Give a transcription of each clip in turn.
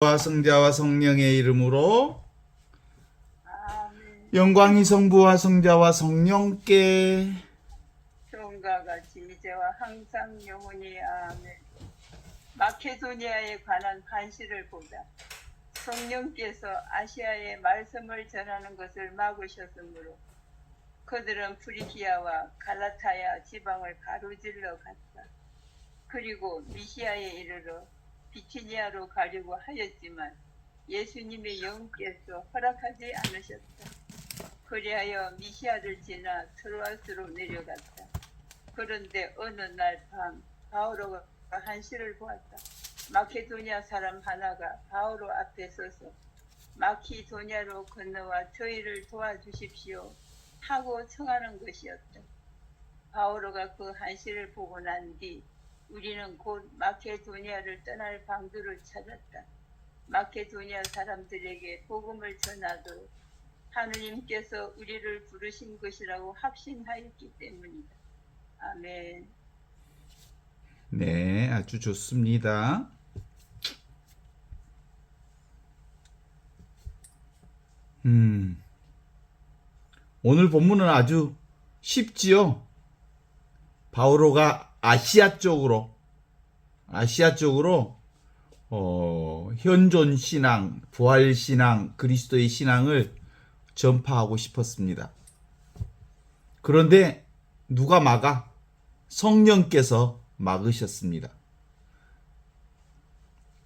성자와 성령의 이름으로 아멘. 영광이 성부와 성자와 성령께. 처음과 같이 이제와 항상 영원히 아멘. 마케도니아에 관한 반시를 보다 성령께서 아시아에 말씀을 전하는 것을 막으셨으므로 그들은 프리기아와 갈라타야 지방을 가로질러 갔다. 그리고 미시아에 이르러 비티니아로 가려고 하였지만 예수님의 영께서 허락하지 않으셨다. 그리하여 미시아를 지나 트로아스로 내려갔다. 그런데 어느 날 밤 바오로가 한시를 보았다. 마케도니아 사람 하나가 바오로 앞에 서서 마키도니아로 건너와 저희를 도와주십시오 하고 청하는 것이었다. 바오로가 그 한시를 보고 난 뒤 우리는 곧 마케도니아를 떠날 방도를 찾았다. 마케도니아 사람들에게 복음을 전하도록 하느님께서 우리를 부르신 것이라고 확신하였기 때문이다. 아멘. 네, 아주 좋습니다. 오늘 본문은 아주 쉽지요. 바오로가 아시아 쪽으로 현존 신앙, 부활 신앙, 그리스도의 신앙을 전파하고 싶었습니다. 그런데 누가 막아? 성령께서 막으셨습니다.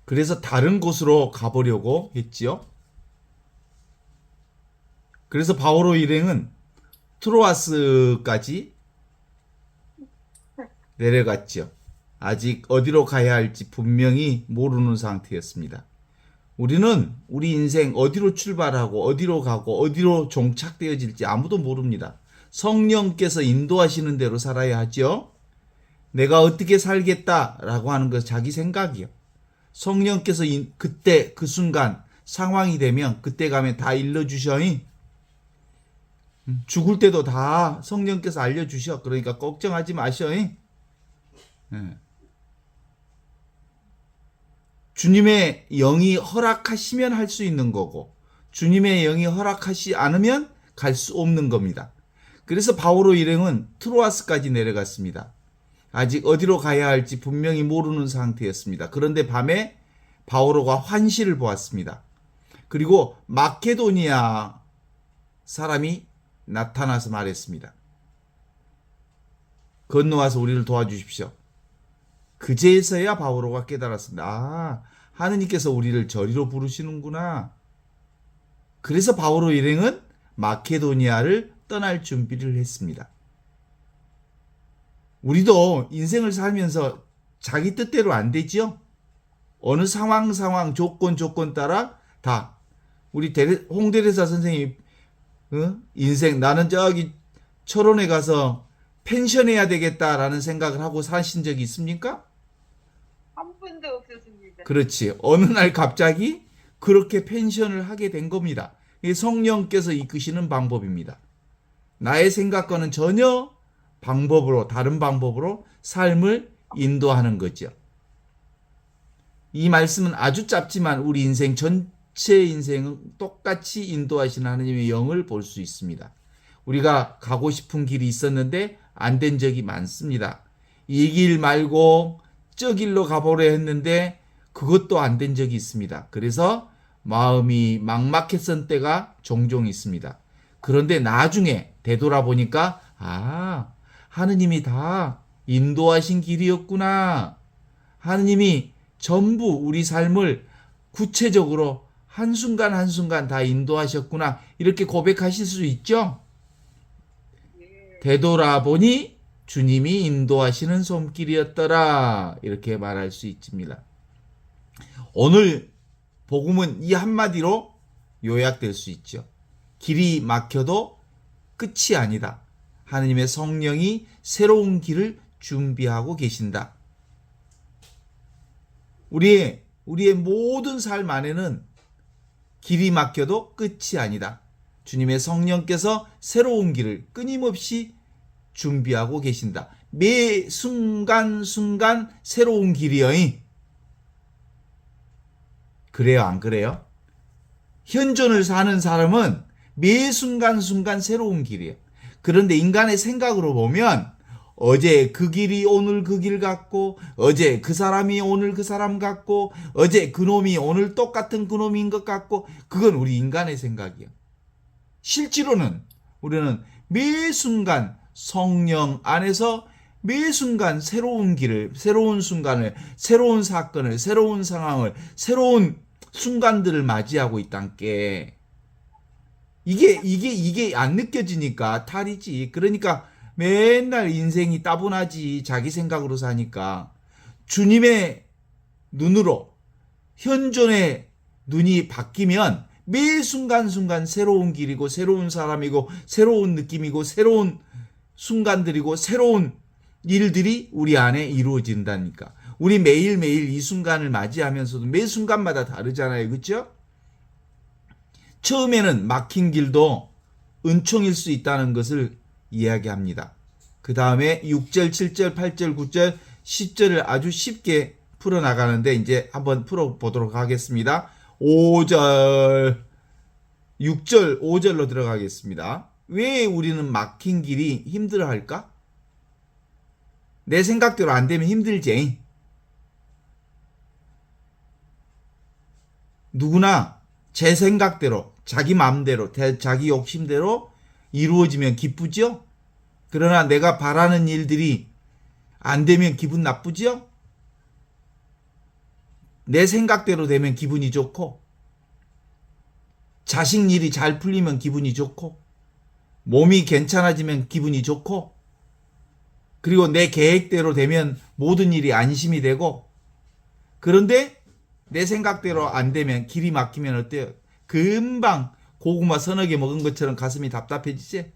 그래서 다른 곳으로 가보려고 했지요. 그래서 바오로 일행은 트로아스까지 내려갔죠. 아직 어디로 가야 할지 분명히 모르는 상태였습니다. 우리는 우리 인생 어디로 출발하고 어디로 가고 어디로 종착되어질지 아무도 모릅니다. 성령께서 인도하시는 대로 살아야 하죠. 내가 어떻게 살겠다라고 하는 것 자기 생각이요. 성령께서 그때 그 순간 상황이 되면 그때 가면 다 일러주셔이. 죽을 때도 다 성령께서 알려주셔. 그러니까 걱정하지 마셔이. 주님의 영이 허락하시면 할 수 있는 거고 주님의 영이 허락하시 않으면 갈 수 없는 겁니다. 그래서 바오로 일행은 트로아스까지 내려갔습니다. 아직 어디로 가야 할지 분명히 모르는 상태였습니다. 그런데 밤에 바오로가 환시를 보았습니다. 그리고 마케도니아 사람이 나타나서 말했습니다. 건너와서 우리를 도와주십시오. 그제서야 바오로가 깨달았습니다. 아, 하느님께서 우리를 저리로 부르시는구나. 그래서 바오로 일행은 마케도니아를 떠날 준비를 했습니다. 우리도 인생을 살면서 자기 뜻대로 안 되지요? 어느 상황, 조건 따라 다. 우리 홍대대사 선생님이 인생 나는 저기 철원에 가서 펜션해야 되겠다라는 생각을 하고 사신 적이 있습니까? 한 번도 없었습니다. 그렇지. 어느 날 갑자기 그렇게 펜션을 하게 된 겁니다. 이게 성령께서 이끄시는 방법입니다. 나의 생각과는 전혀 다른 방법으로 삶을 인도하는 거죠. 이 말씀은 아주 짧지만 우리 인생 전체 인생은 똑같이 인도하시는 하나님의 영을 볼 수 있습니다. 우리가 가고 싶은 길이 있었는데 안 된 적이 많습니다. 이 길 말고 저 길로 가보려 했는데 그것도 안 된 적이 있습니다. 그래서 마음이 막막했던 때가 종종 있습니다. 그런데 나중에 되돌아보니까 하느님이 다 인도하신 길이었구나. 하느님이 전부 우리 삶을 구체적으로 한순간 한순간 다 인도하셨구나. 이렇게 고백하실 수 있죠? 되돌아보니 주님이 인도하시는 손길이었더라. 이렇게 말할 수 있습니다. 오늘 복음은 이 한마디로 요약될 수 있죠. 길이 막혀도 끝이 아니다. 하느님의 성령이 새로운 길을 준비하고 계신다. 우리의 모든 삶 안에는 길이 막혀도 끝이 아니다. 주님의 성령께서 새로운 길을 끊임없이 준비하고 계신다. 매 순간순간 새로운 길이여이. 그래요, 안 그래요? 현존을 사는 사람은 매 순간순간 새로운 길이에요. 그런데 인간의 생각으로 보면 어제 그 길이 오늘 그 길 같고, 어제 그 사람이 오늘 그 사람 같고, 어제 그 놈이 오늘 똑같은 그 놈인 것 같고, 그건 우리 인간의 생각이에요. 실제로는 우리는 매 순간 성령 안에서 매 순간 새로운 길을, 새로운 순간을, 새로운 사건을, 새로운 상황을, 새로운 순간들을 맞이하고 있다는 게 이게 안 느껴지니까 탈이지. 그러니까 맨날 인생이 따분하지. 자기 생각으로 사니까. 주님의 눈으로 현존의 눈이 바뀌면 매 순간순간 새로운 길이고 새로운 사람이고 새로운 느낌이고 새로운 순간들이고 새로운 일들이 우리 안에 이루어진다니까. 우리 매일매일 이 순간을 맞이하면서도 매 순간마다 다르잖아요. 그렇죠? 처음에는 막힌 길도 은총일 수 있다는 것을 이야기합니다. 그 다음에 6절, 7절, 8절, 9절, 10절을 아주 쉽게 풀어나가는데 이제 한번 풀어보도록 하겠습니다. 5절, 6절, 5절로 들어가겠습니다. 왜 우리는 막힌 길이 힘들어할까? 내 생각대로 안 되면 힘들지. 누구나 제 생각대로, 자기 마음대로, 자기 욕심대로 이루어지면 기쁘죠? 그러나 내가 바라는 일들이 안 되면 기분 나쁘죠? 내 생각대로 되면 기분이 좋고, 자식 일이 잘 풀리면 기분이 좋고, 몸이 괜찮아지면 기분이 좋고, 그리고 내 계획대로 되면 모든 일이 안심이 되고, 그런데 내 생각대로 안 되면, 길이 막히면 어때요? 금방 고구마 서너 개 먹은 것처럼 가슴이 답답해지지?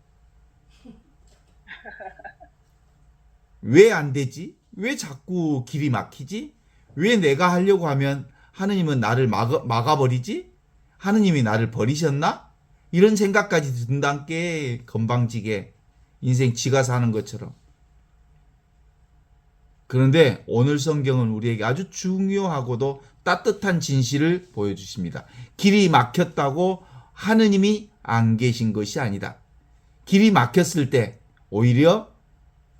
왜 안 되지? 왜 자꾸 길이 막히지? 왜 내가 하려고 하면 하느님은 나를 막아버리지? 하느님이 나를 버리셨나? 이런 생각까지 든단 게 건방지게 인생 지가 사는 것처럼. 그런데 오늘 성경은 우리에게 아주 중요하고도 따뜻한 진실을 보여주십니다. 길이 막혔다고 하느님이 안 계신 것이 아니다. 길이 막혔을 때 오히려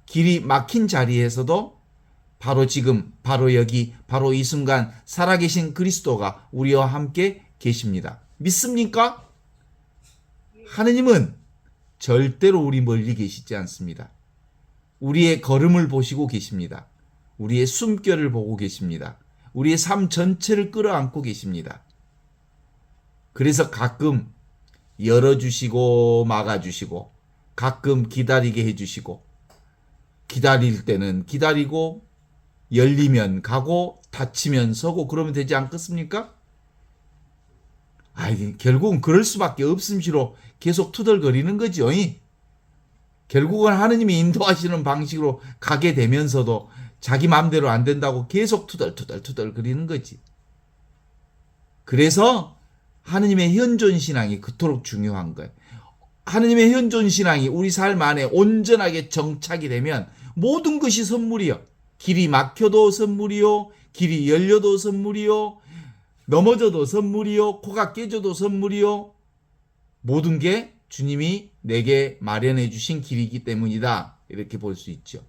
길이 막힌 자리에서도 바로 지금, 바로 여기, 바로 이 순간 살아계신 그리스도가 우리와 함께 계십니다. 믿습니까? 하느님은 절대로 우리 멀리 계시지 않습니다. 우리의 걸음을 보시고 계십니다. 우리의 숨결을 보고 계십니다. 우리의 삶 전체를 끌어안고 계십니다. 그래서 가끔 열어주시고 막아주시고, 가끔 기다리게 해주시고, 기다릴 때는 기다리고, 열리면 가고, 닫히면 서고, 그러면 되지 않겠습니까? 결국은 그럴 수밖에 없음시로 계속 투덜거리는 거죠. 결국은 하느님이 인도하시는 방식으로 가게 되면서도 자기 마음대로 안 된다고 계속 투덜 거리는 거지. 그래서 하느님의 현존신앙이 그토록 중요한 거예요. 하느님의 현존신앙이 우리 삶 안에 온전하게 정착이 되면 모든 것이 선물이요. 길이 막혀도 선물이요. 길이 열려도 선물이요. 넘어져도 선물이요. 코가 깨져도 선물이요. 모든 게 주님이 내게 마련해 주신 길이기 때문이다. 이렇게 볼 수 있죠.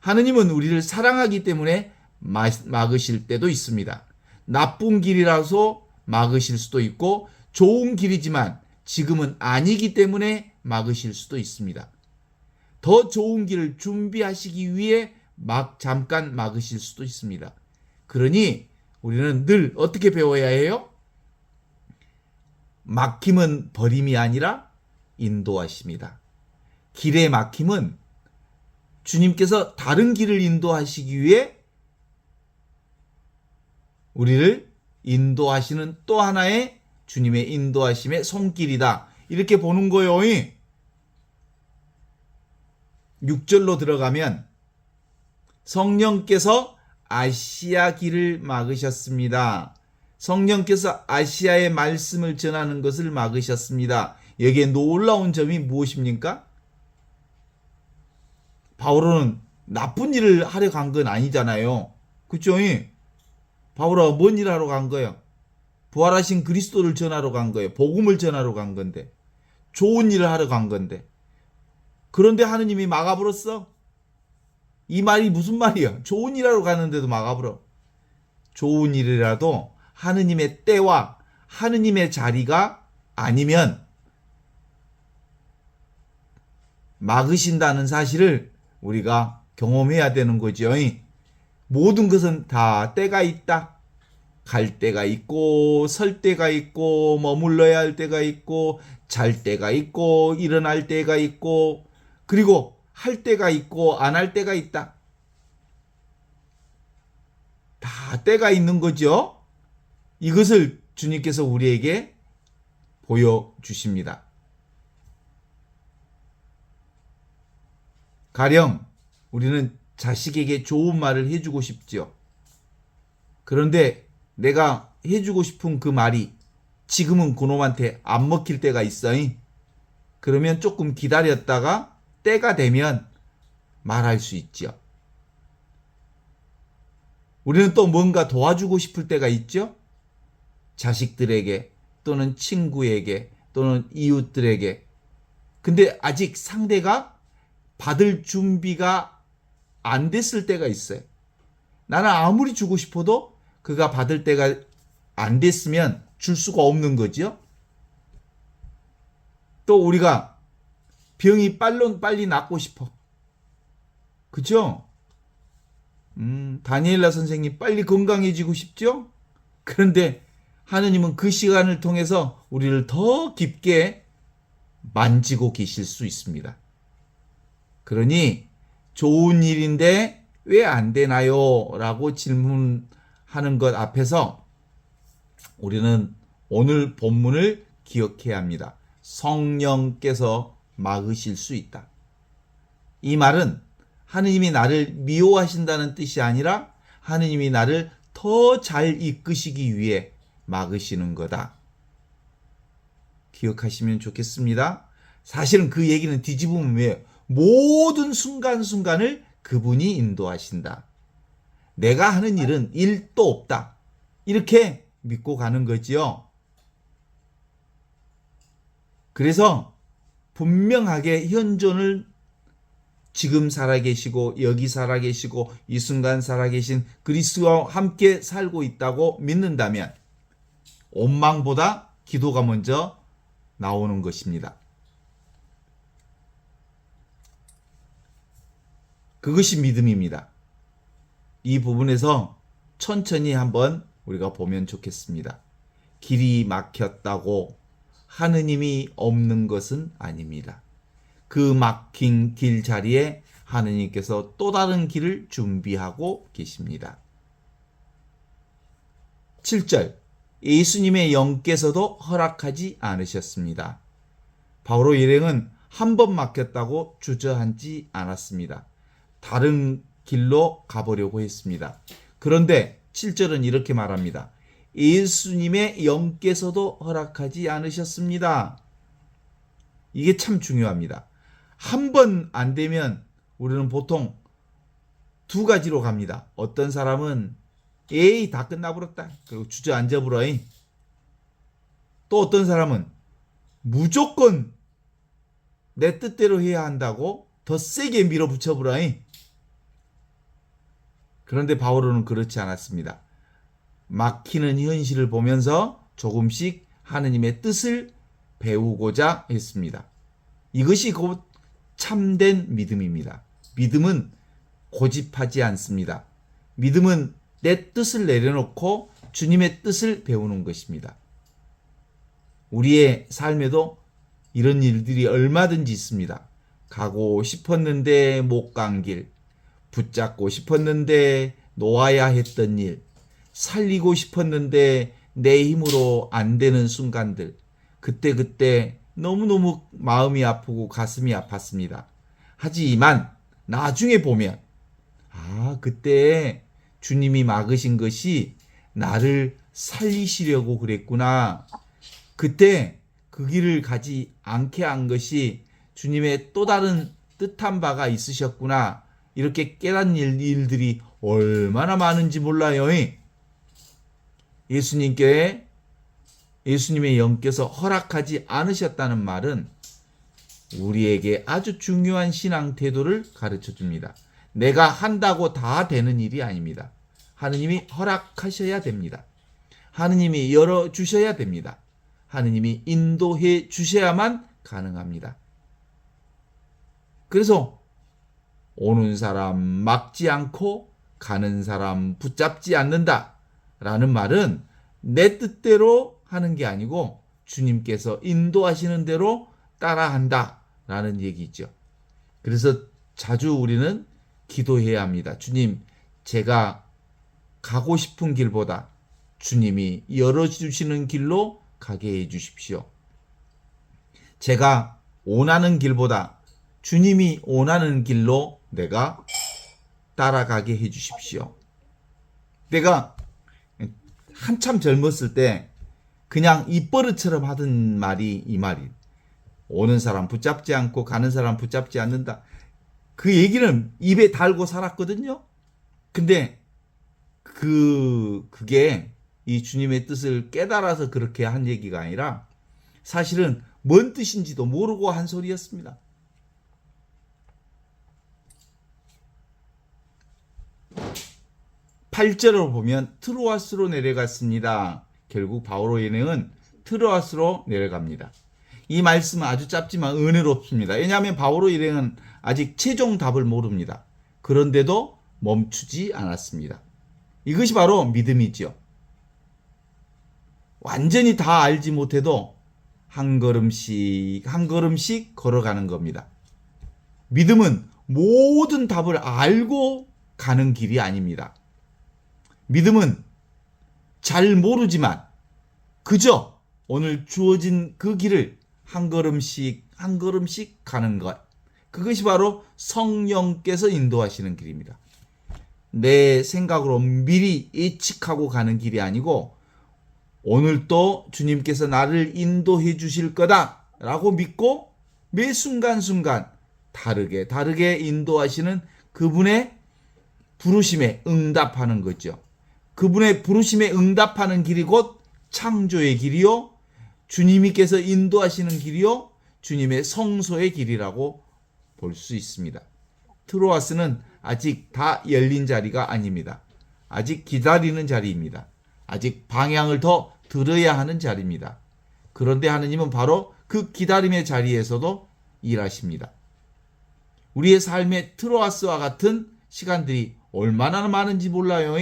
하느님은 우리를 사랑하기 때문에 막으실 때도 있습니다. 나쁜 길이라서 막으실 수도 있고, 좋은 길이지만 지금은 아니기 때문에 막으실 수도 있습니다. 더 좋은 길을 준비하시기 위해 잠깐 막으실 수도 있습니다. 그러니 우리는 늘 어떻게 배워야 해요? 막힘은 버림이 아니라 인도하십니다. 길의 막힘은 주님께서 다른 길을 인도하시기 위해 우리를 인도하시는 또 하나의 주님의 인도하심의 손길이다. 이렇게 보는 거예요. 6절로 들어가면 성령께서 아시아 길을 막으셨습니다. 성령께서 아시아의 말씀을 전하는 것을 막으셨습니다. 여기에 놀라운 점이 무엇입니까? 바울은 나쁜 일을 하려 간 건 아니잖아요. 그렇죠? 바울은 뭔 일 하러 간 거예요? 부활하신 그리스도를 전하러 간 거예요. 복음을 전하러 간 건데. 좋은 일을 하러 간 건데. 그런데 하느님이 막아버렸어. 이 말이 무슨 말이야? 좋은 일 하러 가는데도 막아버려. 좋은 일이라도 하느님의 때와 하느님의 자리가 아니면 막으신다는 사실을 우리가 경험해야 되는 거죠. 모든 것은 다 때가 있다. 갈 때가 있고 설 때가 있고 머물러야 할 때가 있고 잘 때가 있고 일어날 때가 있고 그리고 할 때가 있고 안 할 때가 있다. 다 때가 있는 거죠. 이것을 주님께서 우리에게 보여주십니다. 가령 우리는 자식에게 좋은 말을 해주고 싶죠. 그런데 내가 해주고 싶은 그 말이 지금은 그놈한테 안 먹힐 때가 있어. 그러면 조금 기다렸다가 때가 되면 말할 수 있죠. 우리는 또 뭔가 도와주고 싶을 때가 있죠. 자식들에게 또는 친구에게 또는 이웃들에게. 근데 아직 상대가 받을 준비가 안 됐을 때가 있어요. 나는 아무리 주고 싶어도 그가 받을 때가 안 됐으면 줄 수가 없는 거죠. 또 우리가 병이 빨리 낫고 싶어. 그죠? 다니엘라 선생님 빨리 건강해지고 싶죠? 그런데 하느님은 그 시간을 통해서 우리를 더 깊게 만지고 계실 수 있습니다. 그러니 좋은 일인데 왜 안 되나요? 라고 질문하는 것 앞에서 우리는 오늘 본문을 기억해야 합니다. 성령께서 막으실 수 있다. 이 말은 하느님이 나를 미워하신다는 뜻이 아니라 하느님이 나를 더 잘 이끄시기 위해 막으시는 거다. 기억하시면 좋겠습니다. 사실은 그 얘기는 뒤집으면 왜요? 모든 순간순간을 그분이 인도하신다. 내가 하는 일은 1도 없다. 이렇게 믿고 가는 거지요. 그래서 분명하게 현존을 지금 살아계시고 여기 살아계시고 이 순간 살아계신 그리스도와 함께 살고 있다고 믿는다면 원망보다 기도가 먼저 나오는 것입니다. 그것이 믿음입니다. 이 부분에서 천천히 한번 우리가 보면 좋겠습니다. 길이 막혔다고 하느님이 없는 것은 아닙니다. 그 막힌 길 자리에 하느님께서 또 다른 길을 준비하고 계십니다. 7절 예수님의 영께서도 허락하지 않으셨습니다. 바오로 일행은 한 번 막혔다고 주저앉지 않았습니다. 다른 길로 가보려고 했습니다. 그런데 7절은 이렇게 말합니다. 예수님의 영께서도 허락하지 않으셨습니다. 이게 참 중요합니다. 한 번 안 되면 우리는 보통 두 가지로 갑니다. 어떤 사람은 에이 다 끝나버렸다. 그리고 주저앉아버려. 또 어떤 사람은 무조건 내 뜻대로 해야 한다고 더 세게 밀어붙여버려. 그런데 바오로는 그렇지 않았습니다. 막히는 현실을 보면서 조금씩 하느님의 뜻을 배우고자 했습니다. 이것이 곧 참된 믿음입니다. 믿음은 고집하지 않습니다. 믿음은 내 뜻을 내려놓고 주님의 뜻을 배우는 것입니다. 우리의 삶에도 이런 일들이 얼마든지 있습니다. 가고 싶었는데 못 간 길, 붙잡고 싶었는데 놓아야 했던 일, 살리고 싶었는데 내 힘으로 안 되는 순간들, 그때 너무너무 마음이 아프고 가슴이 아팠습니다. 하지만 나중에 보면 그때 주님이 막으신 것이 나를 살리시려고 그랬구나. 그때 그 길을 가지 않게 한 것이 주님의 또 다른 뜻한 바가 있으셨구나. 이렇게 깨닫는 일들이 얼마나 많은지 몰라요. 예수님께 예수님의 영께서 허락하지 않으셨다는 말은 우리에게 아주 중요한 신앙 태도를 가르쳐 줍니다. 내가 한다고 다 되는 일이 아닙니다. 하느님이 허락하셔야 됩니다. 하느님이 열어주셔야 됩니다. 하느님이 인도해 주셔야만 가능합니다. 그래서 오는 사람 막지 않고 가는 사람 붙잡지 않는다 라는 말은 내 뜻대로 하는 게 아니고 주님께서 인도하시는 대로 따라한다 라는 얘기죠. 그래서 자주 우리는 기도해야 합니다. 주님, 제가 가고 싶은 길보다 주님이 열어주시는 길로 가게 해 주십시오. 제가 원하는 길보다 주님이 원하는 길로 내가 따라가게 해 주십시오. 내가 한참 젊었을 때 그냥 입버릇처럼 하던 말이 이 말이 오는 사람 붙잡지 않고 가는 사람 붙잡지 않는다. 그 얘기는 입에 달고 살았거든요. 근데 그게 이 주님의 뜻을 깨달아서 그렇게 한 얘기가 아니라 사실은 뭔 뜻인지도 모르고 한 소리였습니다. 8절을 보면 트로아스로 내려갔습니다. 결국 바오로 일행은 트로아스로 내려갑니다. 이 말씀은 아주 짧지만 은혜롭습니다. 왜냐하면 바오로 일행은 아직 최종 답을 모릅니다. 그런데도 멈추지 않았습니다. 이것이 바로 믿음이지요. 완전히 다 알지 못해도 한 걸음씩 한 걸음씩 걸어가는 겁니다. 믿음은 모든 답을 알고 가는 길이 아닙니다. 믿음은 잘 모르지만 그저 오늘 주어진 그 길을 한 걸음씩 한 걸음씩 가는 것. 그것이 바로 성령께서 인도하시는 길입니다. 내 생각으로 미리 예측하고 가는 길이 아니고 오늘 또 주님께서 나를 인도해 주실 거다라고 믿고 매 순간순간 다르게 인도하시는 그분의 부르심에 응답하는 거죠. 그분의 부르심에 응답하는 길이 곧 창조의 길이요, 주님께서 인도하시는 길이요, 주님의 성소의 길이라고 볼 수 있습니다. 트로아스는 아직 다 열린 자리가 아닙니다. 아직 기다리는 자리입니다. 아직 방향을 더 들어야 하는 자리입니다. 그런데 하느님은 바로 그 기다림의 자리에서도 일하십니다. 우리의 삶의 트로아스와 같은 시간들이 얼마나 많은지 몰라요.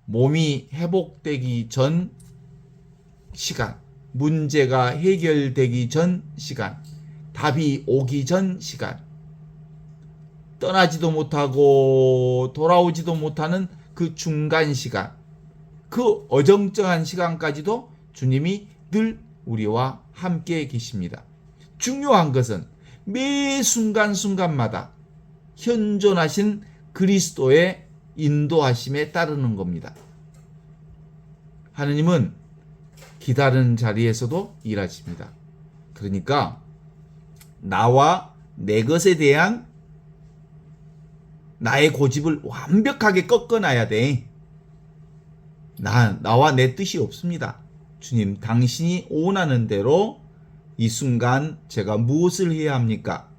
몸이 회복되기 전 시간, 문제가 해결되기 전 시간, 답이 오기 전 시간, 떠나지도 못하고 돌아오지도 못하는 그 중간 시간, 그 어정쩡한 시간까지도 주님이 늘 우리와 함께 계십니다. 중요한 것은 매 순간순간마다 현존하신 그리스도의 인도하심에 따르는 겁니다. 하느님은 기다리는 자리에서도 일하십니다. 그러니까 나와 내 것에 대한 나의 고집을 완벽하게 꺾어놔야 돼. 나와 내 뜻이 없습니다. 주님, 당신이 원하는 대로 이 순간 제가 무엇을 해야 합니까?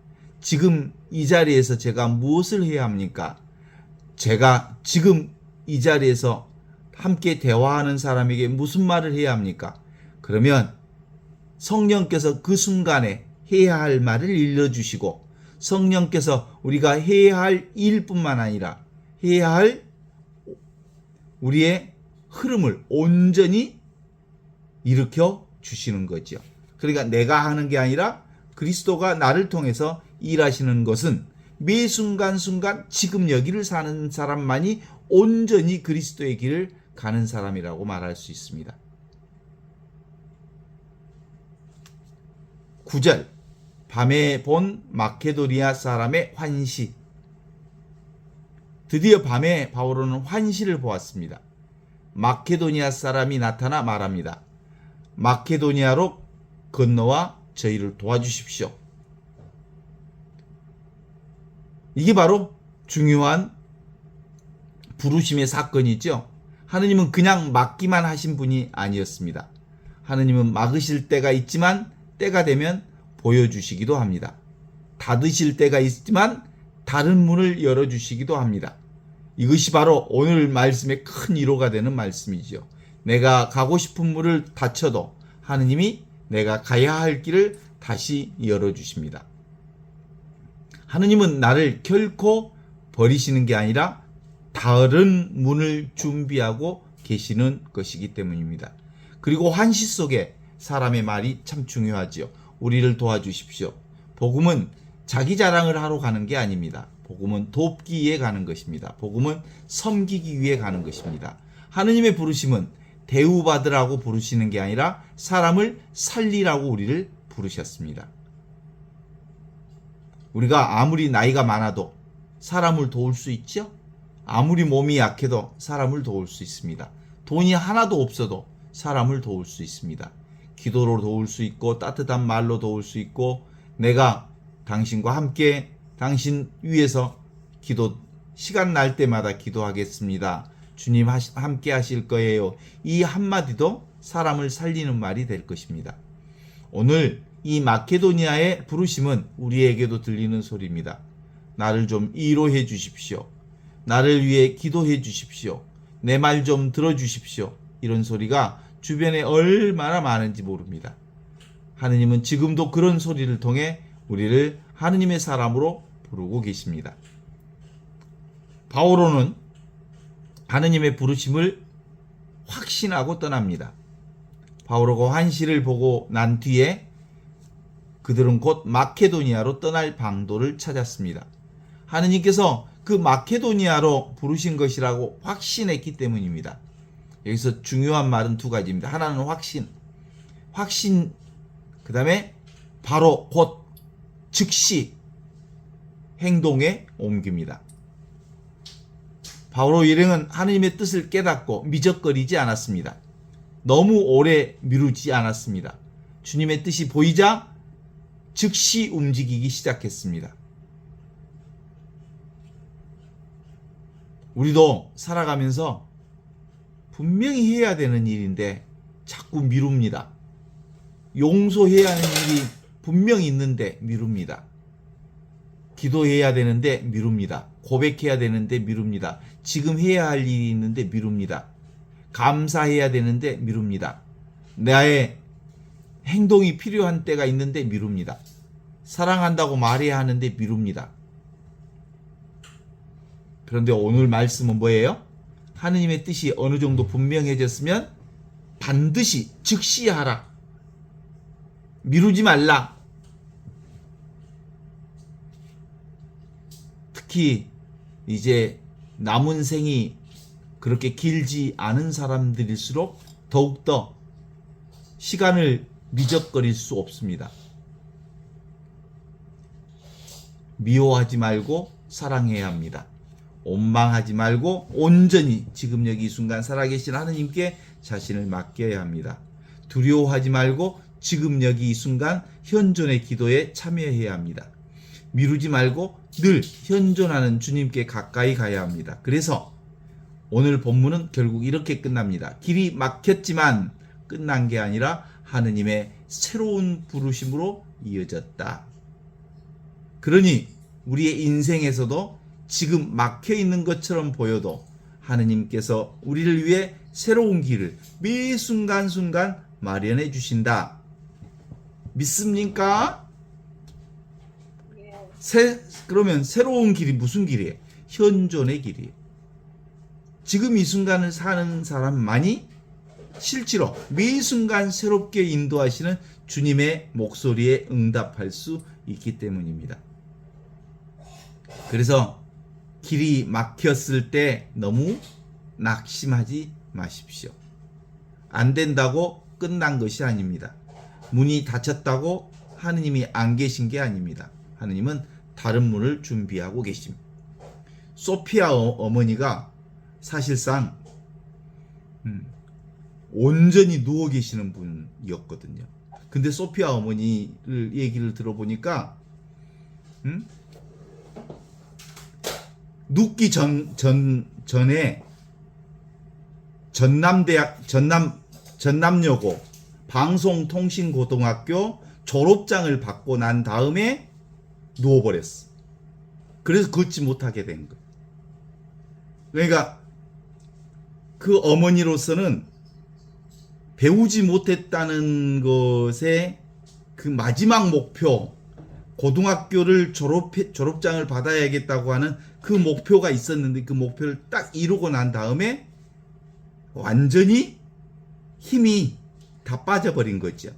지금 이 자리에서 제가 무엇을 해야 합니까? 제가 지금 이 자리에서 함께 대화하는 사람에게 무슨 말을 해야 합니까? 그러면 성령께서 그 순간에 해야 할 말을 일러주시고 성령께서 우리가 해야 할 일뿐만 아니라 해야 할 우리의 흐름을 온전히 일으켜 주시는 거죠. 그러니까 내가 하는 게 아니라 그리스도가 나를 통해서 일하시는 것은 매 순간순간 지금 여기를 사는 사람만이 온전히 그리스도의 길을 가는 사람이라고 말할 수 있습니다. 9절, 밤에 본 마케도니아 사람의 환시. 드디어 밤에 바오로는 환시를 보았습니다. 마케도니아 사람이 나타나 말합니다. 마케도니아로 건너와 저희를 도와주십시오. 이게 바로 중요한 부르심의 사건이죠. 하느님은 그냥 맡기만 하신 분이 아니었습니다. 하느님은 막으실 때가 있지만 때가 되면 보여주시기도 합니다. 닫으실 때가 있지만 다른 문을 열어주시기도 합니다. 이것이 바로 오늘 말씀의 큰 위로가 되는 말씀이죠. 내가 가고 싶은 문을 닫혀도 하느님이 내가 가야 할 길을 다시 열어주십니다. 하느님은 나를 결코 버리시는 게 아니라 다른 문을 준비하고 계시는 것이기 때문입니다. 그리고 환시 속에 사람의 말이 참 중요하지요. 우리를 도와주십시오. 복음은 자기 자랑을 하러 가는 게 아닙니다. 복음은 돕기 위해 가는 것입니다. 복음은 섬기기 위해 가는 것입니다. 하느님의 부르심은 대우받으라고 부르시는 게 아니라 사람을 살리라고 우리를 부르셨습니다. 우리가 아무리 나이가 많아도 사람을 도울 수 있죠? 아무리 몸이 약해도 사람을 도울 수 있습니다. 돈이 하나도 없어도 사람을 도울 수 있습니다. 기도로 도울 수 있고 따뜻한 말로 도울 수 있고 내가 당신과 함께 당신 위해서 시간 날 때마다 기도하겠습니다. 주님 함께 하실 거예요. 이 한마디도 사람을 살리는 말이 될 것입니다. 오늘 이 마케도니아의 부르심은 우리에게도 들리는 소리입니다. 나를 좀 위로해 주십시오. 나를 위해 기도해 주십시오. 내 말 좀 들어주십시오. 이런 소리가 주변에 얼마나 많은지 모릅니다. 하느님은 지금도 그런 소리를 통해 우리를 하느님의 사람으로 부르고 계십니다. 바오로는 하느님의 부르심을 확신하고 떠납니다. 바오로가 환시를 보고 난 뒤에 그들은 곧 마케도니아로 떠날 방도를 찾았습니다. 하느님께서 그 마케도니아로 부르신 것이라고 확신했기 때문입니다. 여기서 중요한 말은 두 가지입니다. 하나는 확신, 그 다음에 바로 곧 즉시 행동에 옮깁니다. 바오로 일행은 하느님의 뜻을 깨닫고 미적거리지 않았습니다. 너무 오래 미루지 않았습니다. 주님의 뜻이 보이자 즉시 움직이기 시작했습니다. 우리도 살아가면서 분명히 해야 되는 일인데 자꾸 미룹니다. 용서해야 하는 일이 분명히 있는데 미룹니다. 기도해야 되는데 미룹니다. 고백해야 되는데 미룹니다. 지금 해야 할 일이 있는데 미룹니다. 감사해야 되는데 미룹니다. 나의 행동이 필요한 때가 있는데 미룹니다. 사랑한다고 말해야 하는데 미룹니다. 그런데 오늘 말씀은 뭐예요? 하느님의 뜻이 어느 정도 분명해졌으면 반드시 즉시 하라. 미루지 말라. 특히 이제 남은 생이 그렇게 길지 않은 사람들일수록 더욱더 시간을 미적거릴 수 없습니다. 미워하지 말고 사랑해야 합니다. 원망하지 말고 온전히 지금 여기 이 순간 살아계신 하느님께 자신을 맡겨야 합니다. 두려워하지 말고 지금 여기 이 순간 현존의 기도에 참여해야 합니다. 미루지 말고 늘 현존하는 주님께 가까이 가야 합니다. 그래서 오늘 본문은 결국 이렇게 끝납니다. 길이 막혔지만 끝난 게 아니라 하느님의 새로운 부르심으로 이어졌다. 그러니 우리의 인생에서도 지금 막혀 있는 것처럼 보여도 하느님께서 우리를 위해 새로운 길을 매 순간순간 마련해 주신다. 믿습니까? 그러면 새로운 길이 무슨 길이에요? 현존의 길이에요. 지금 이 순간을 사는 사람만이 실제로 매 순간 새롭게 인도하시는 주님의 목소리에 응답할 수 있기 때문입니다. 그래서 길이 막혔을 때 너무 낙심하지 마십시오. 안 된다고 끝난 것이 아닙니다. 문이 닫혔다고 하느님이 안 계신 게 아닙니다. 하느님은 다른 문을 준비하고 계십니다. 소피아 어머니가 사실상 온전히 누워 계시는 분이었거든요. 근데 소피아 어머니를 얘기를 들어보니까 눕기 전에 전남여고 방송통신고등학교 졸업장을 받고 난 다음에 누워버렸어. 그래서 걷지 못하게 된 거예요. 그러니까 그 어머니로서는 배우지 못했다는 것의 그 마지막 목표, 고등학교를 졸업장을 받아야겠다고 하는 그 목표가 있었는데 그 목표를 딱 이루고 난 다음에 완전히 힘이 다 빠져버린 거죠.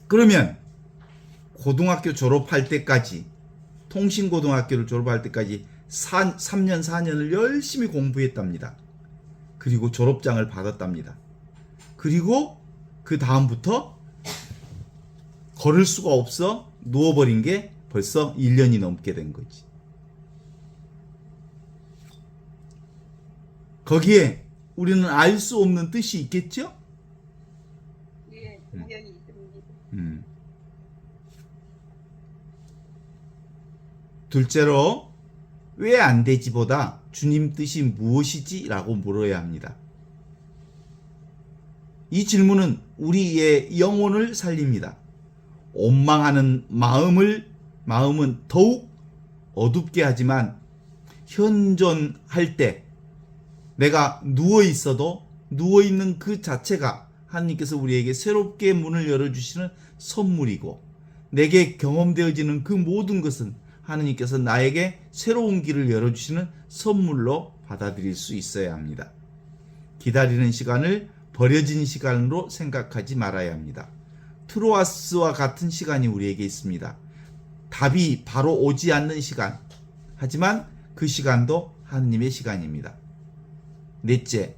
그러면 고등학교 졸업할 때까지, 통신고등학교를 졸업할 때까지 3년 4년을 열심히 공부했답니다. 그리고 졸업장을 받았답니다. 그리고 그 다음부터 걸을 수가 없어 누워버린 게 벌써 1년이 넘게 된 거지. 거기에 우리는 알 수 없는 뜻이 있겠죠? 예, 분명히 있습니다. 둘째로 왜 안 되지보다 주님 뜻이 무엇이지? 라고 물어야 합니다. 이 질문은 우리의 영혼을 살립니다. 원망하는 마음은 더욱 어둡게 하지만 현존할 때 내가 누워있어도 누워있는 그 자체가 하나님께서 우리에게 새롭게 문을 열어주시는 선물이고, 내게 경험되어지는 그 모든 것은 하나님께서 나에게 새로운 길을 열어주시는 선물로 받아들일 수 있어야 합니다. 기다리는 시간을 버려진 시간으로 생각하지 말아야 합니다. 트로아스와 같은 시간이 우리에게 있습니다. 답이 바로 오지 않는 시간, 하지만 그 시간도 하느님의 시간입니다. 넷째,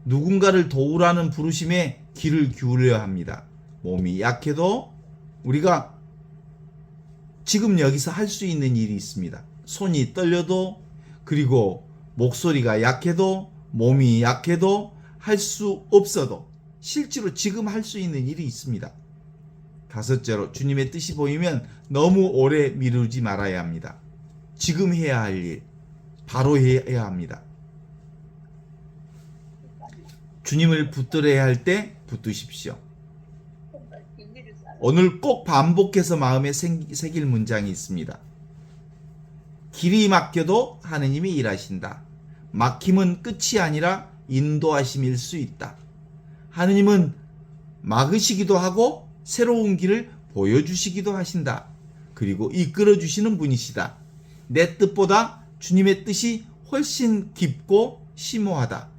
누군가를 도우라는 부르심에 귀를 기울여야 합니다. 몸이 약해도 우리가 지금 여기서 할 수 있는 일이 있습니다. 손이 떨려도, 그리고 목소리가 약해도, 몸이 약해도, 할 수 없어도 실제로 지금 할 수 있는 일이 있습니다. 다섯째로, 주님의 뜻이 보이면 너무 오래 미루지 말아야 합니다. 지금 해야 할 일, 바로 해야 합니다. 주님을 붙들어야 할 때 붙드십시오. 오늘 꼭 반복해서 마음에 새길 문장이 있습니다. 길이 막혀도 하느님이 일하신다. 막힘은 끝이 아니라 인도하심일 수 있다. 하느님은 막으시기도 하고 새로운 길을 보여주시기도 하신다. 그리고 이끌어주시는 분이시다. 내 뜻보다 주님의 뜻이 훨씬 깊고 심오하다.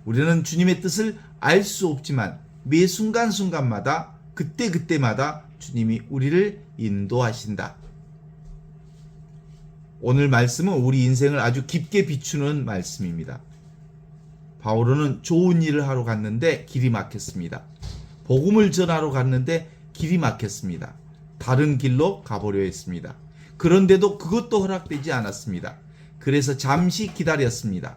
우리는 주님의 뜻을 알 수 없지만 매 순간순간마다 그때그때마다 주님이 우리를 인도하신다. 오늘 말씀은 우리 인생을 아주 깊게 비추는 말씀입니다. 바오로는 좋은 일을 하러 갔는데 길이 막혔습니다. 복음을 전하러 갔는데 길이 막혔습니다. 다른 길로 가보려 했습니다. 그런데도 그것도 허락되지 않았습니다. 그래서 잠시 기다렸습니다.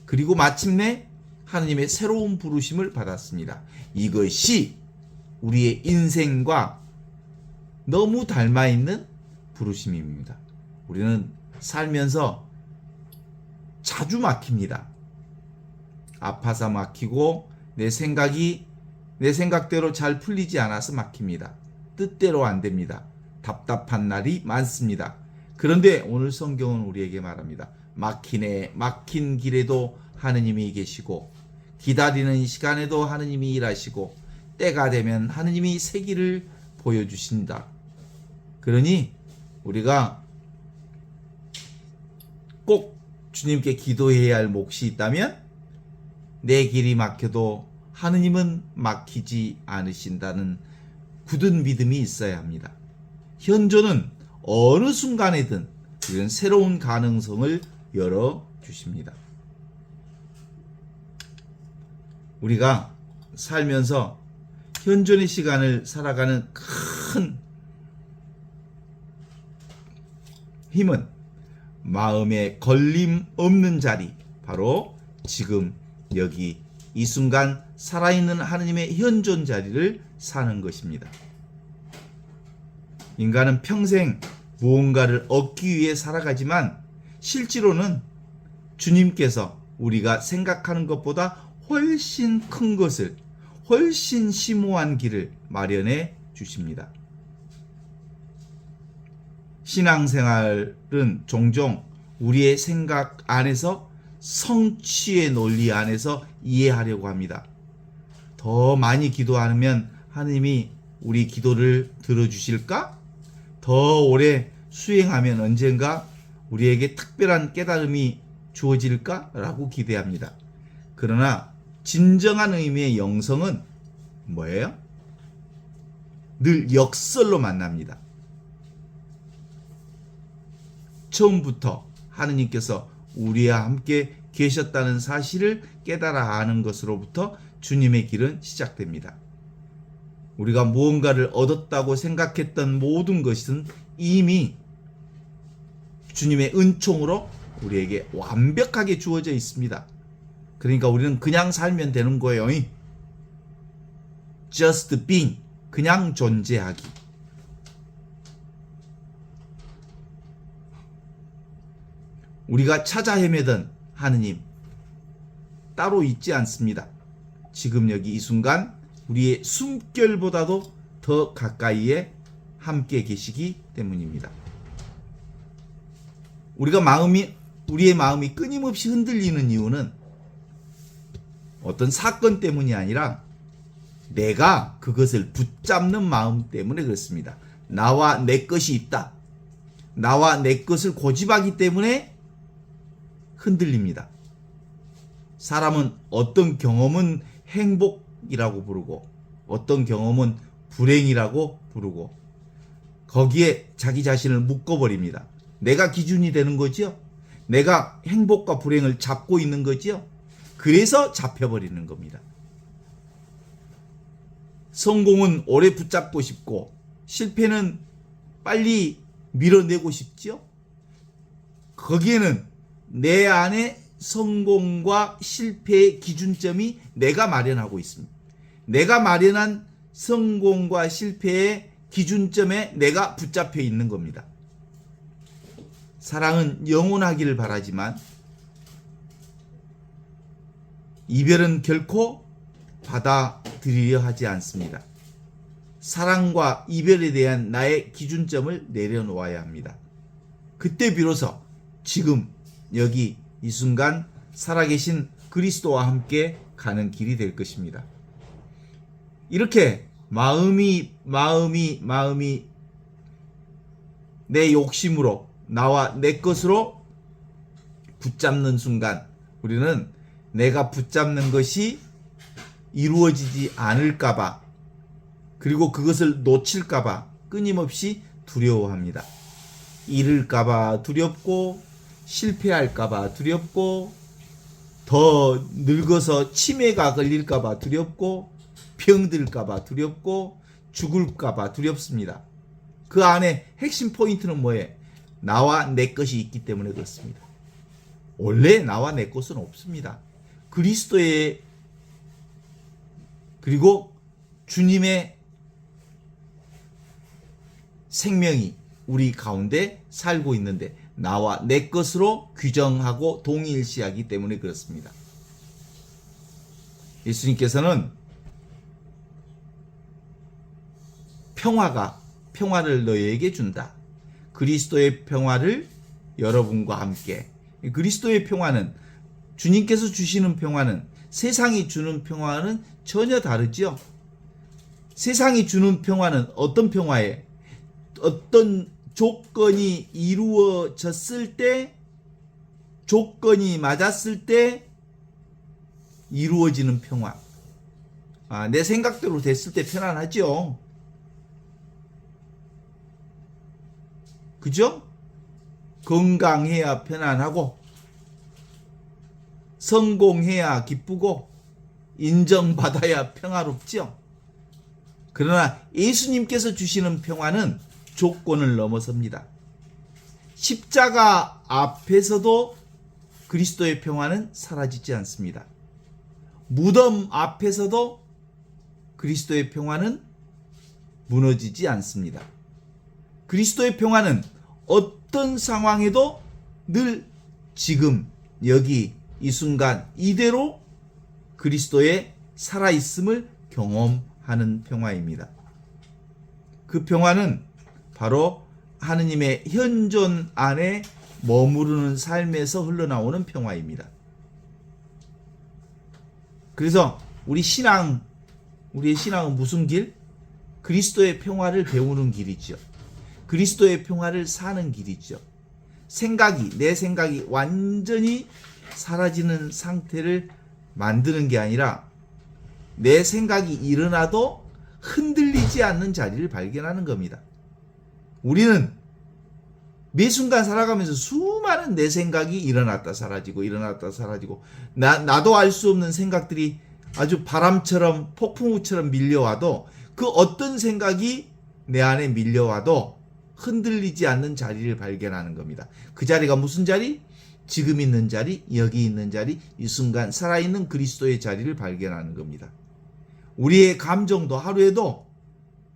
그리고 마침내 하느님의 새로운 부르심을 받았습니다. 이것이 우리의 인생과 너무 닮아있는 부르심입니다. 우리는 살면서 자주 막힙니다. 아파서 막히고 내 생각대로 잘 풀리지 않아서 막힙니다. 뜻대로 안 됩니다. 답답한 날이 많습니다. 그런데 오늘 성경은 우리에게 말합니다. 막힌 길에도 하느님이 계시고, 기다리는 시간에도 하느님이 일하시고, 때가 되면 하느님이 새 길을 보여주신다. 그러니 우리가 꼭 주님께 기도해야 할 몫이 있다면, 내 길이 막혀도 하느님은 막히지 않으신다는 굳은 믿음이 있어야 합니다. 현존은 어느 순간에든 이런 새로운 가능성을 열어주십니다. 우리가 살면서 현존의 시간을 살아가는 큰 힘은 마음에 걸림 없는 자리, 바로 지금 여기 이 순간 살아있는 하느님의 현존 자리를 사는 것입니다. 인간은 평생 무언가를 얻기 위해 살아가지만 실제로는 주님께서 우리가 생각하는 것보다 훨씬 큰 것을, 훨씬 심오한 길을 마련해 주십니다. 신앙생활은 종종 우리의 생각 안에서, 성취의 논리 안에서 이해하려고 합니다. 더 많이 기도하면 하느님이 우리 기도를 들어주실까? 더 오래 수행하면 언젠가 우리에게 특별한 깨달음이 주어질까? 라고 기대합니다. 그러나 진정한 의미의 영성은 뭐예요? 늘 역설로 만납니다. 처음부터 하느님께서 우리와 함께 계셨다는 사실을 깨달아 아는 것으로부터 주님의 길은 시작됩니다. 우리가 무언가를 얻었다고 생각했던 모든 것은 이미 주님의 은총으로 우리에게 완벽하게 주어져 있습니다. 그러니까 우리는 그냥 살면 되는 거예요. Just being, 그냥 존재하기. 우리가 찾아 헤매던 하느님 따로 있지 않습니다. 지금 여기 이 순간 우리의 숨결보다도 더 가까이에 함께 계시기 때문입니다. 우리의 마음이 끊임없이 흔들리는 이유는 어떤 사건 때문이 아니라 내가 그것을 붙잡는 마음 때문에 그렇습니다. 나와 내 것이 있다. 나와 내 것을 고집하기 때문에 흔들립니다. 사람은 어떤 경험은 행복이라고 부르고 어떤 경험은 불행이라고 부르고 거기에 자기 자신을 묶어버립니다. 내가 기준이 되는 거지요. 내가 행복과 불행을 잡고 있는 거지요. 그래서 잡혀버리는 겁니다. 성공은 오래 붙잡고 싶고 실패는 빨리 밀어내고 싶지요. 거기에는 내 안에 성공과 실패의 기준점이 내가 마련하고 있습니다. 내가 마련한 성공과 실패의 기준점에 내가 붙잡혀 있는 겁니다. 사랑은 영원하기를 바라지만 이별은 결코 받아들이려 하지 않습니다. 사랑과 이별에 대한 나의 기준점을 내려놓아야 합니다. 그때 비로소 지금 여기 이 순간 살아계신 그리스도와 함께 가는 길이 될 것입니다. 이렇게 마음이 내 욕심으로 나와 내 것으로 붙잡는 순간 우리는 내가 붙잡는 것이 이루어지지 않을까봐 그리고 그것을 놓칠까봐 끊임없이 두려워합니다. 잃을까봐 두렵고 실패할까봐 두렵고 더 늙어서 치매가 걸릴까봐 두렵고 병들까봐 두렵고 죽을까봐 두렵습니다. 그 안에 핵심 포인트는 뭐예요? 나와 내 것이 있기 때문에 그렇습니다. 원래 나와 내 것은 없습니다. 그리스도의 그리고 주님의 생명이 우리 가운데 살고 있는데 나와 내 것으로 규정하고 동일시하기 때문에 그렇습니다. 예수님께서는 평화를 너희에게 준다. 그리스도의 평화를 여러분과 함께. 그리스도의 평화는 주님께서 주시는 평화는 세상이 주는 평화는 전혀 다르죠. 세상이 주는 평화는 어떤 평화에 어떤 조건이 이루어졌을 때 조건이 맞았을 때 이루어지는 평화. 내 생각대로 됐을 때 편안하죠. 그죠? 건강해야 편안하고 성공해야 기쁘고 인정받아야 평화롭죠. 그러나 예수님께서 주시는 평화는 조건을 넘어섭니다. 십자가 앞에서도 그리스도의 평화는 사라지지 않습니다. 무덤 앞에서도 그리스도의 평화는 무너지지 않습니다. 그리스도의 평화는 어떤 상황에도 늘 지금 여기 이 순간 이대로 그리스도의 살아있음을 경험하는 평화입니다. 그 평화는 바로 하느님의 현존 안에 머무르는 삶에서 흘러나오는 평화입니다. 그래서 우리의 신앙은 무슨 길? 그리스도의 평화를 배우는 길이죠. 그리스도의 평화를 사는 길이죠. 내 생각이 완전히 사라지는 상태를 만드는 게 아니라 내 생각이 일어나도 흔들리지 않는 자리를 발견하는 겁니다. 우리는 매 순간 살아가면서 수많은 내 생각이 일어났다 사라지고 나도 알 수 없는 생각들이 아주 바람처럼 폭풍우처럼 밀려와도 그 어떤 생각이 내 안에 밀려와도 흔들리지 않는 자리를 발견하는 겁니다. 그 자리가 무슨 자리? 지금 있는 자리, 여기 있는 자리, 이 순간 살아있는 그리스도의 자리를 발견하는 겁니다. 우리의 감정도 하루에도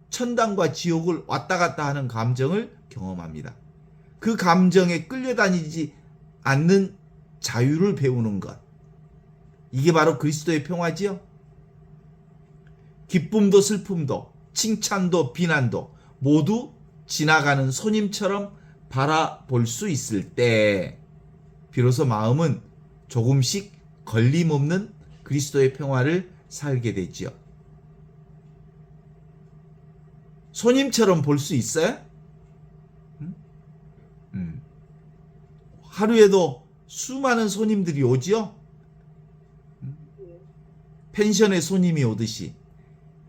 천당과 지옥을 왔다 갔다 하는 감정을 경험합니다. 그 감정에 끌려다니지 않는 자유를 배우는 것. 이게 바로 그리스도의 평화지요. 기쁨도 슬픔도 칭찬도 비난도 모두 지나가는 손님처럼 바라볼 수 있을 때 비로소 마음은 조금씩 걸림없는 그리스도의 평화를 살게 되지요. 손님처럼 볼 수 있어요? 하루에도 수많은 손님들이 오지요? 펜션에 손님이 오듯이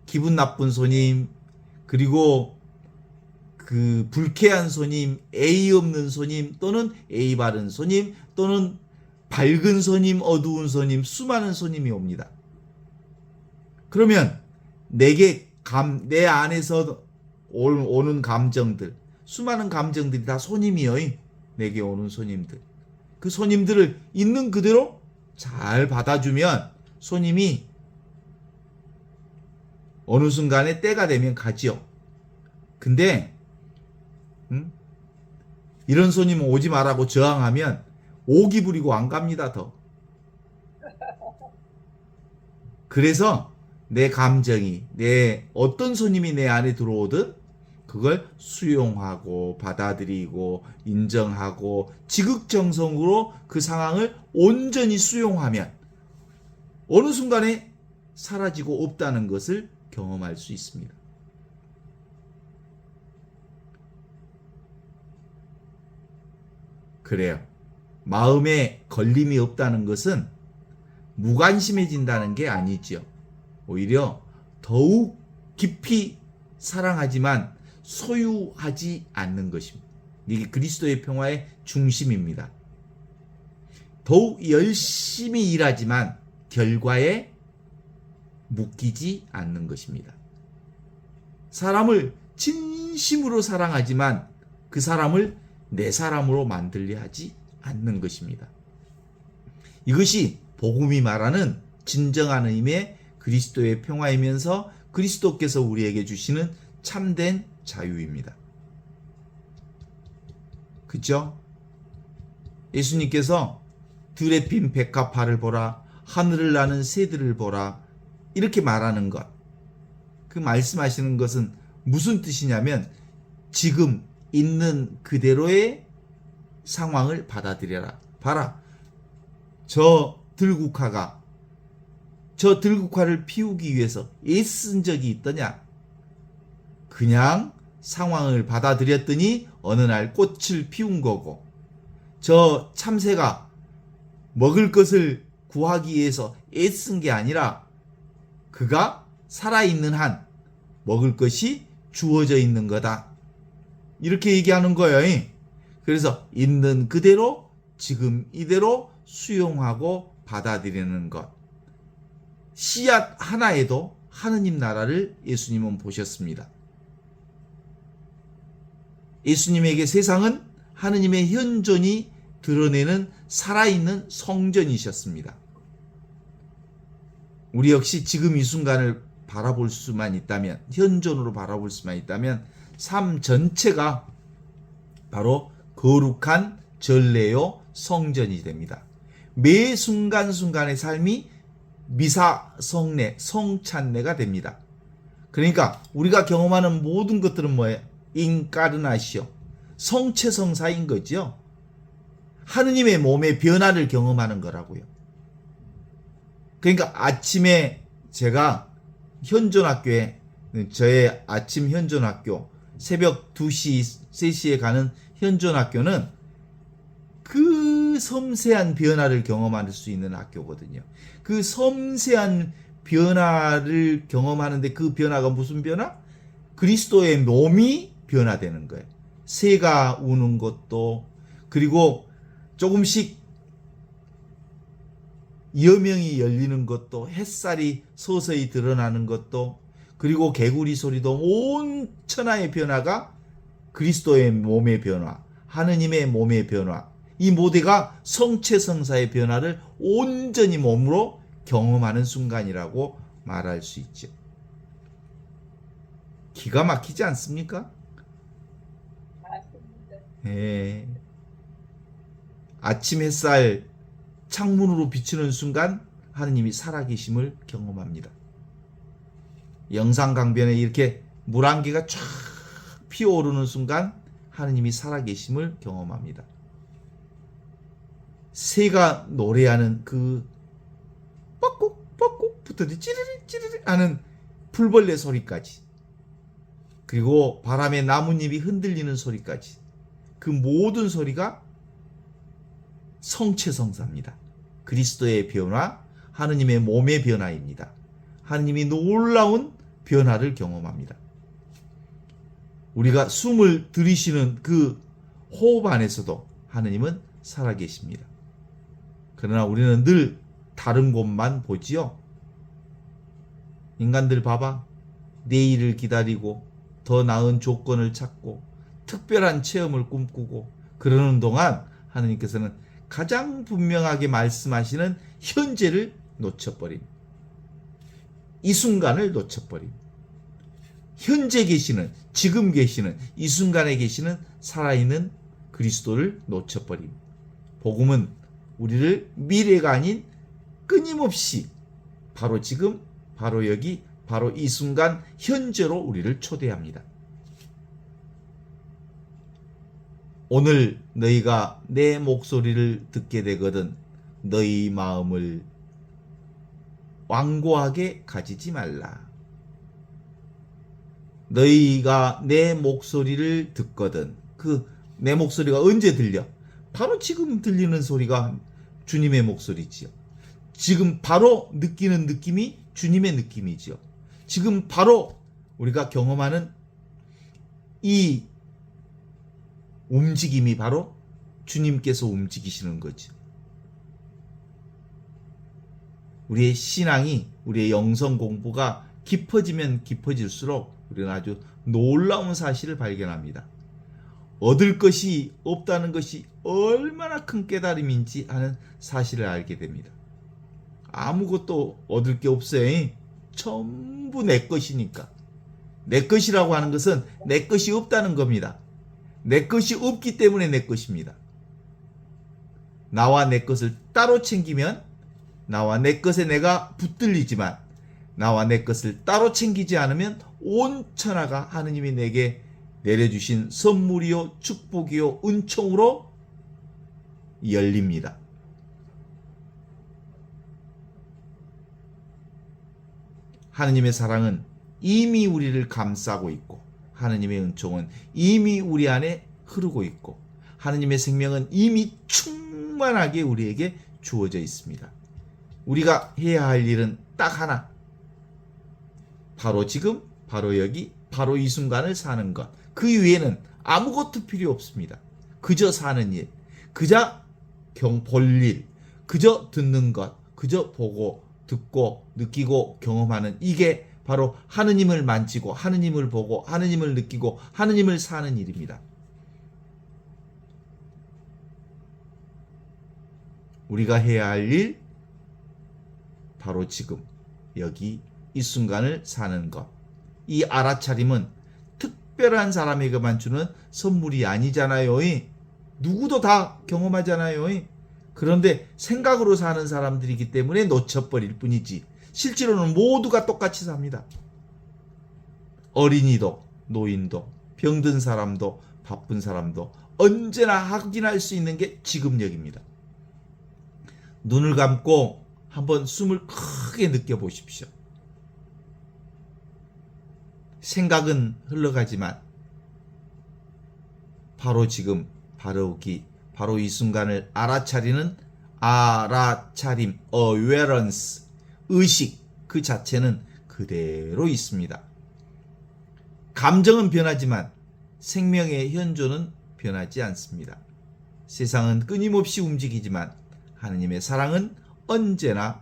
기분 나쁜 손님, 그리고 그 불쾌한 손님, A 없는 손님, 또는 A 바른 손님, 또는 밝은 손님, 어두운 손님, 수많은 손님이 옵니다. 그러면 내 안에서 오는 감정들, 수많은 감정들이 다 손님이요. 내게 오는 손님들. 그 손님들을 있는 그대로 잘 받아주면 손님이 어느 순간에 때가 되면 가지요. 근데 이런 손님은 오지 말라고 저항하면 오기 부리고 안 갑니다. 더. 그래서 내 감정이, 어떤 손님이 내 안에 들어오든 그걸 수용하고 받아들이고 인정하고 지극정성으로 그 상황을 온전히 수용하면 어느 순간에 사라지고 없다는 것을 경험할 수 있습니다. 그래요. 마음에 걸림이 없다는 것은 무관심해진다는 게 아니지요. 오히려 더욱 깊이 사랑하지만 소유하지 않는 것입니다. 이게 그리스도의 평화의 중심입니다. 더욱 열심히 일하지만 결과에 묶이지 않는 것입니다. 사람을 진심으로 사랑하지만 그 사람을 내 사람으로 만들려 하지 않는 것입니다. 이것이 복음이 말하는 진정한 의미의 그리스도의 평화이면서 그리스도께서 우리에게 주시는 참된 자유입니다. 그죠? 예수님께서 들에 핀 백합화를 보라, 하늘을 나는 새들을 보라, 이렇게 말하는 것. 그 말씀하시는 것은 무슨 뜻이냐면 지금 있는 그대로의 상황을 받아들여라. 봐라. 저 들국화를 피우기 위해서 애쓴 적이 있더냐? 그냥 상황을 받아들였더니 어느 날 꽃을 피운 거고, 저 참새가 먹을 것을 구하기 위해서 애쓴 게 아니라 그가 살아있는 한 먹을 것이 주어져 있는 거다. 이렇게 얘기하는 거예요. 그래서 있는 그대로 지금 이대로 수용하고 받아들이는 것. 씨앗 하나에도 하느님 나라를 예수님은 보셨습니다. 예수님에게 세상은 하느님의 현존이 드러내는 살아있는 성전이셨습니다. 우리 역시 지금 이 순간을 바라볼 수만 있다면, 현존으로 바라볼 수만 있다면 삶 전체가 바로 거룩한 전례요 성전이 됩니다. 매 순간순간의 삶이 미사 성례, 성찬례가 됩니다. 그러니까 우리가 경험하는 모든 것들은 뭐예요? 인카르나시오, 성체성사인 거죠. 하느님의 몸의 변화를 경험하는 거라고요. 그러니까 아침에 제가 현존학교에, 저의 아침 현존학교, 새벽 2시, 3시에 가는 현존학교는 그 섬세한 변화를 경험할 수 있는 학교거든요. 그 섬세한 변화를 경험하는데, 그 변화가 무슨 변화? 그리스도의 몸이 변화되는 거예요. 새가 우는 것도, 그리고 조금씩 여명이 열리는 것도, 햇살이 서서히 드러나는 것도, 그리고 개구리 소리도, 온 천하의 변화가 그리스도의 몸의 변화, 하느님의 몸의 변화, 이 모두가 성체성사의 변화를 온전히 몸으로 경험하는 순간이라고 말할 수 있죠. 기가 막히지 않습니까? 맞습니다. 예. 아침 햇살 창문으로 비추는 순간 하느님이 살아계심을 경험합니다. 영상 강변에 이렇게 물안개가 쫙 피어오르는 순간 하느님이 살아계심을 경험합니다. 새가 노래하는 그 뻑꾹 뻑꾹부터 찌르르 찌르르 하는 풀벌레 소리까지, 그리고 바람에 나뭇잎이 흔들리는 소리까지, 그 모든 소리가 성체성사입니다. 그리스도의 변화, 하느님의 몸의 변화입니다. 하느님이 놀라운 변화를 경험합니다. 우리가 숨을 들이쉬는 그 호흡 안에서도 하느님은 살아계십니다. 그러나 우리는 늘 다른 곳만 보지요. 인간들 봐봐. 내일을 기다리고 더 나은 조건을 찾고 특별한 체험을 꿈꾸고 그러는 동안 하느님께서는 가장 분명하게 말씀하시는 현재를 놓쳐버림. 이 순간을 놓쳐버림. 현재 계시는, 지금 계시는, 이 순간에 계시는 살아있는 그리스도를 놓쳐버림. 복음은 우리를 미래가 아닌 끊임없이 바로 지금, 바로 여기, 바로 이 순간 현재로 우리를 초대합니다. 오늘 너희가 내 목소리를 듣게 되거든 너희 마음을 완고하게 가지지 말라. 너희가 내 목소리를 듣거든. 그 내 목소리가 언제 들려? 바로 지금 들리는 소리가 주님의 목소리지요. 지금 바로 느끼는 느낌이 주님의 느낌이지요. 지금 바로 우리가 경험하는 이 움직임이 바로 주님께서 움직이시는 거죠. 우리의 신앙이, 우리의 영성 공부가 깊어지면 깊어질수록 우리는 아주 놀라운 사실을 발견합니다. 얻을 것이 없다는 것이 얼마나 큰 깨달음인지 하는 사실을 알게 됩니다. 아무것도 얻을 게 없어요. 전부 내 것이니까. 내 것이라고 하는 것은 내 것이 없다는 겁니다. 내 것이 없기 때문에 내 것입니다. 나와 내 것을 따로 챙기면 나와 내 것에 내가 붙들리지만, 나와 내 것을 따로 챙기지 않으면 온 천하가 하느님이 내게 내려주신 선물이요 축복이요 은총으로 열립니다. 하느님의 사랑은 이미 우리를 감싸고 있고, 하느님의 은총은 이미 우리 안에 흐르고 있고, 하느님의 생명은 이미 충만하게 우리에게 주어져 있습니다. 우리가 해야 할 일은 딱 하나. 바로 지금, 바로 여기, 바로 이 순간을 사는 것. 그 이외에는 아무것도 필요 없습니다. 그저 사는 일, 그저 볼 일, 그저 듣는 것, 그저 보고, 듣고, 느끼고, 경험하는, 이게 바로 하느님을 만지고, 하느님을 보고, 하느님을 느끼고, 하느님을 사는 일입니다. 우리가 해야 할 일, 바로 지금, 여기, 이 순간을 사는 것. 이 알아차림은 특별한 사람에게만 주는 선물이 아니잖아요. 누구도 다 경험하잖아요. 그런데 생각으로 사는 사람들이기 때문에 놓쳐버릴 뿐이지 실제로는 모두가 똑같이 삽니다. 어린이도 노인도 병든 사람도 바쁜 사람도 언제나 확인할 수 있는 게 지금력입니다. 눈을 감고 한번 숨을 크게 느껴보십시오. 생각은 흘러가지만 바로 지금 바로 이 순간을 알아차리는 알아차림, awareness, 의식 그 자체는 그대로 있습니다. 감정은 변하지만 생명의 현존은 변하지 않습니다. 세상은 끊임없이 움직이지만 하느님의 사랑은 언제나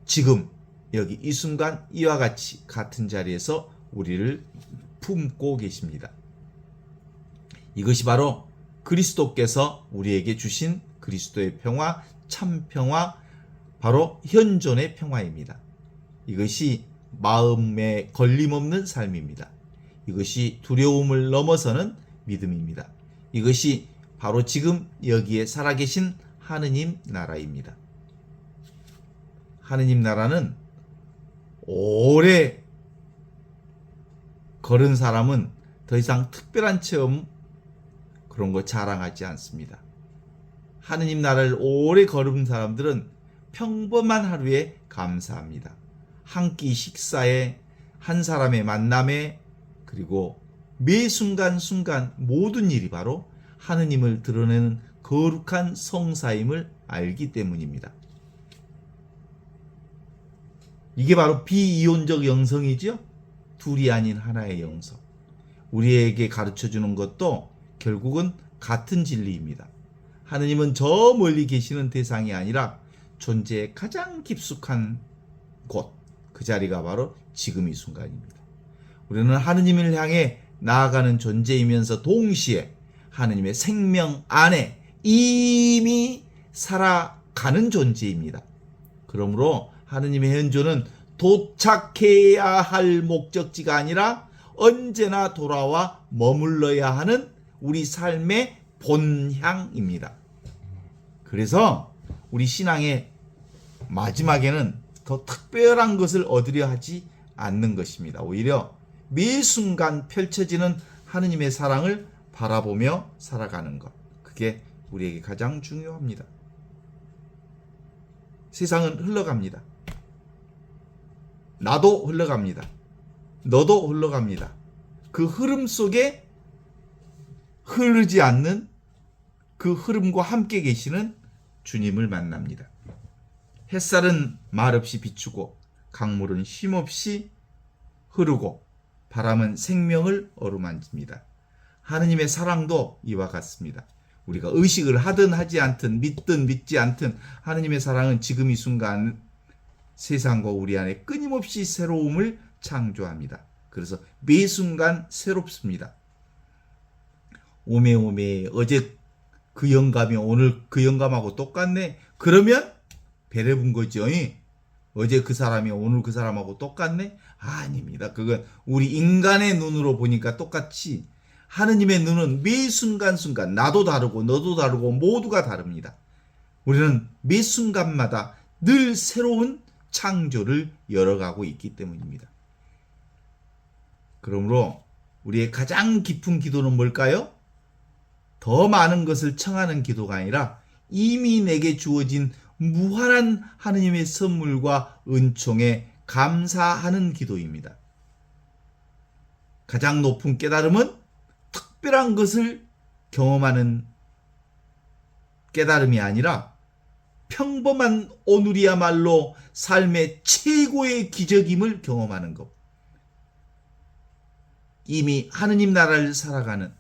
지금 여기 이 순간 이와 같이 같은 자리에서 우리를 품고 계십니다. 이것이 바로 그리스도께서 우리에게 주신 그리스도의 평화, 참 평화, 바로 현존의 평화입니다. 이것이 마음에 걸림없는 삶입니다. 이것이 두려움을 넘어서는 믿음입니다. 이것이 바로 지금 여기에 살아계신 하느님 나라입니다. 하느님 나라는 오래 걸은 사람은 더 이상 특별한 체험 그런 거 자랑하지 않습니다. 하느님 나라를 오래 걸은 사람들은 평범한 하루에 감사합니다. 한 끼 식사에, 한 사람의 만남에, 그리고 매 순간순간 모든 일이 바로 하느님을 드러내는 거룩한 성사임을 알기 때문입니다. 이게 바로 비이론적 영성이죠. 둘이 아닌 하나의 영성. 우리에게 가르쳐주는 것도 결국은 같은 진리입니다. 하느님은 저 멀리 계시는 대상이 아니라 존재의 가장 깊숙한 곳, 그 자리가 바로 지금 이 순간입니다. 우리는 하느님을 향해 나아가는 존재이면서 동시에 하느님의 생명 안에 이미 살아가는 존재입니다. 그러므로 하느님의 현존은 도착해야 할 목적지가 아니라 언제나 돌아와 머물러야 하는 우리 삶의 본향입니다. 그래서 우리 신앙의 마지막에는 더 특별한 것을 얻으려 하지 않는 것입니다. 오히려 매 순간 펼쳐지는 하느님의 사랑을 바라보며 살아가는 것. 그게 우리에게 가장 중요합니다. 세상은 흘러갑니다. 나도 흘러갑니다. 너도 흘러갑니다. 그 흐름 속에 흐르지 않는 그 흐름과 함께 계시는 주님을 만납니다. 햇살은 말없이 비추고 강물은 쉼없이 흐르고 바람은 생명을 어루만집니다. 하느님의 사랑도 이와 같습니다. 우리가 의식을 하든 하지 않든 믿든 믿지 않든 하느님의 사랑은 지금 이 순간 세상과 우리 안에 끊임없이 새로움을 창조합니다. 그래서 매 순간 새롭습니다. 오메오메 어제 그 영감이 오늘 그 영감하고 똑같네. 그러면 배려본 거죠. 어제 그 사람이 오늘 그 사람하고 똑같네? 아닙니다. 그건 우리 인간의 눈으로 보니까 똑같이 하느님의 눈은 매 순간순간 나도 다르고 너도 다르고 모두가 다릅니다. 우리는 매 순간마다 늘 새로운 창조를 열어가고 있기 때문입니다. 그러므로 우리의 가장 깊은 기도는 뭘까요? 더 많은 것을 청하는 기도가 아니라 이미 내게 주어진 무한한 하느님의 선물과 은총에 감사하는 기도입니다. 가장 높은 깨달음은 특별한 것을 경험하는 깨달음이 아니라 평범한 오늘이야말로 삶의 최고의 기적임을 경험하는 것. 이미 하느님 나라를 살아가는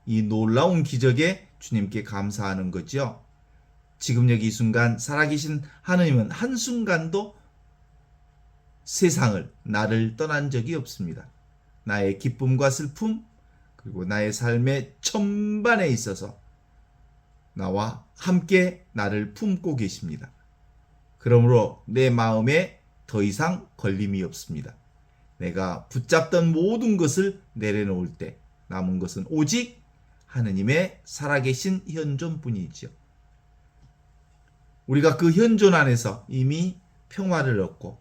이 놀라운 기적에 주님께 감사하는 거죠. 지금 여기 이 순간 살아계신 하느님은 한순간도 세상을, 나를 떠난 적이 없습니다. 나의 기쁨과 슬픔, 그리고 나의 삶의 전반에 있어서 나와 함께 나를 품고 계십니다. 그러므로 내 마음에 더 이상 걸림이 없습니다. 내가 붙잡던 모든 것을 내려놓을 때 남은 것은 오직 하느님의 살아계신 현존뿐이지요. 우리가 그 현존 안에서 이미 평화를 얻고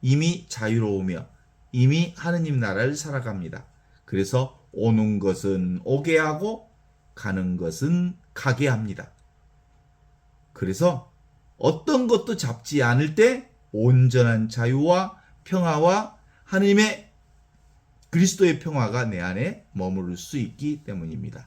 이미 자유로우며 이미 하느님 나라를 살아갑니다. 그래서 오는 것은 오게 하고 가는 것은 가게 합니다. 그래서 어떤 것도 잡지 않을 때 온전한 자유와 평화와 하느님의 그리스도의 평화가 내 안에 머무를 수 있기 때문입니다.